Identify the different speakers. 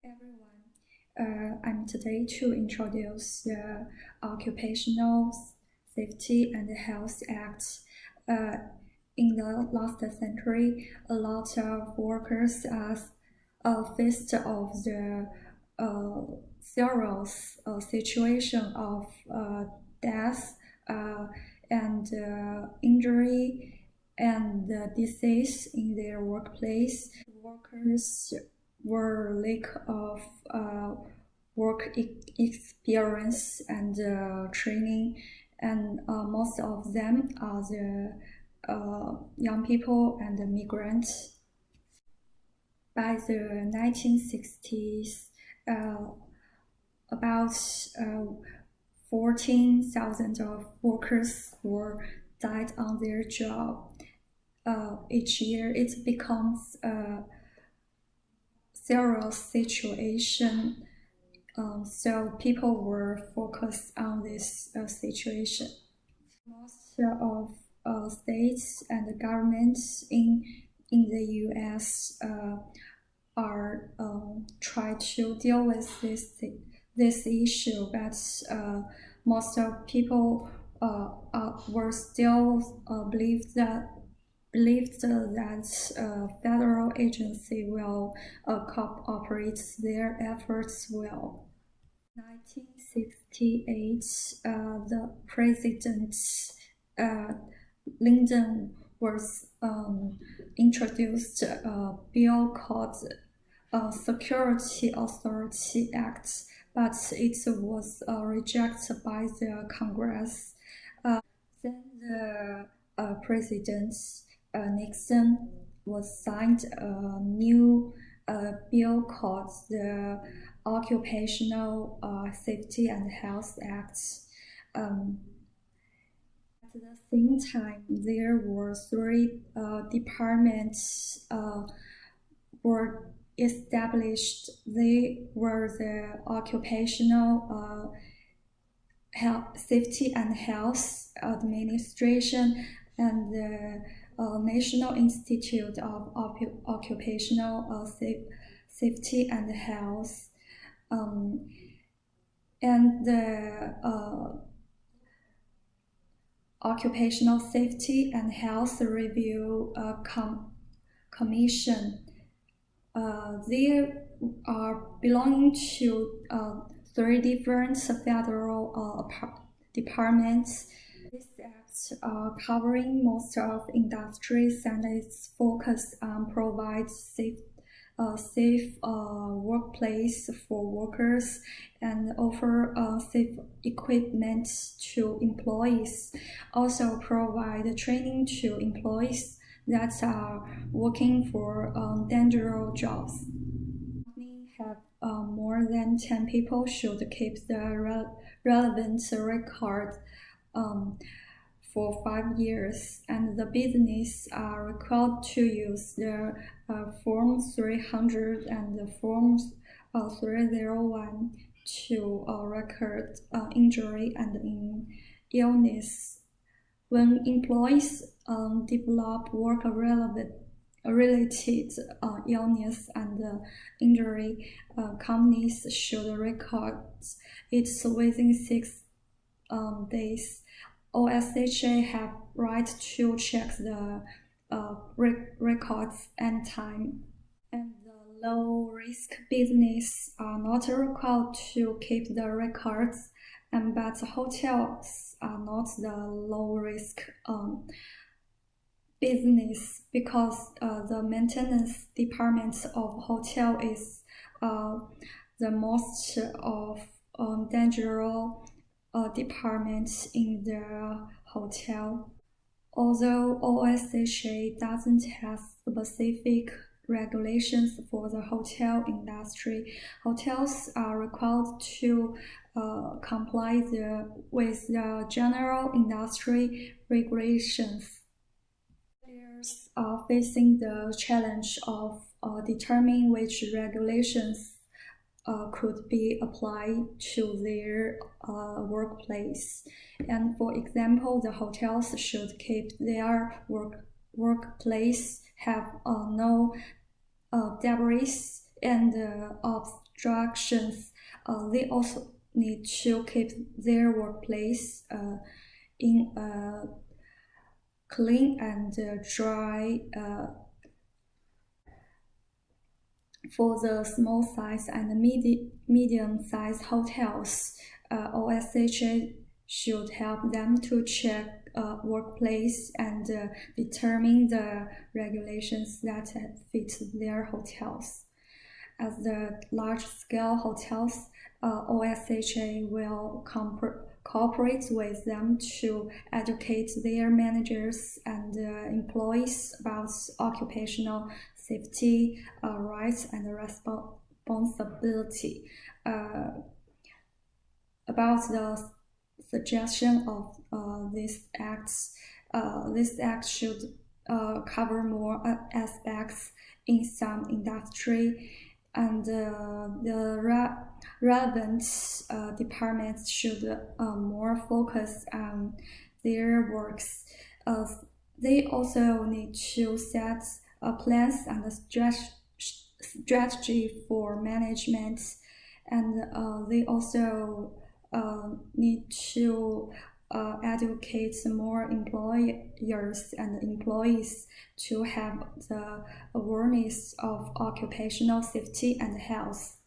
Speaker 1: Everyone, I'm today to introduce the Occupational Safety and Health Act. Uh, in the last century, a lot of workers faced of the uh, serious situation of death uh, and injury and disease in their workplace. Workers were lack of work experience and training, and most of them are the young people and the migrants. By the 1960s, uh, about 14,000 of workers were died on their job. Each year, it becomes a serious situation, so people were focused on this situation. Most of states and governments in the U.S. Are try to deal with this issue, but most of people were still believed that federal agency will cooperate their efforts well. 1968, the president uh, Lyndon was introduced a bill called Security Authority Act, but it was rejected by the Congress. Then the President Nixon was signed a new bill called the Occupational Safety and Health Act. At the same time, there were three departments were established. They were the Occupational Safety and Health Administration and the National Institute of Occupational Safety and Health, and the Occupational Safety and Health Review Commission. They are belonging to three different federal departments. This act covering most of industries, and its focus on provide safe workplace for workers and offer safe equipment to employees. Also provide training to employees that are working for dangerous jobs. Have more than 10 people should keep the relevant record for 5 years, and the business are required to use the Form 300 and the Form 301 to record injury and illness. When employees develop work-related illness and injury, companies should record it within 6 days. OSHA have right to check the records anytime. And the low-risk business are not required to keep the records, but hotels are not the low-risk business, because the maintenance department of hotel is the most of dangerous departments in the hotel. Although OSHA doesn't have specific regulations for the hotel industry, hotels are required to comply with the general industry regulations. Players are facing the challenge of determining which regulations could be applied to their workplace. And for example, the hotels should keep their workplace have no debris and instructions. They also need to keep their workplace in a clean and dry. For the small size and medium size hotels, OSHA should help them to check workplace and determine the regulations that fit their hotels. As the large-scale hotels, OSHA will cooperate with them to educate their managers and employees about occupational safety, rights, and responsibility. About the suggestion of this act should cover more aspects in some industry, and the relevant departments should more focus on their works. They also need to set plans and a strategy for management, and they also need to educate more employers and employees to have the awareness of occupational safety and health.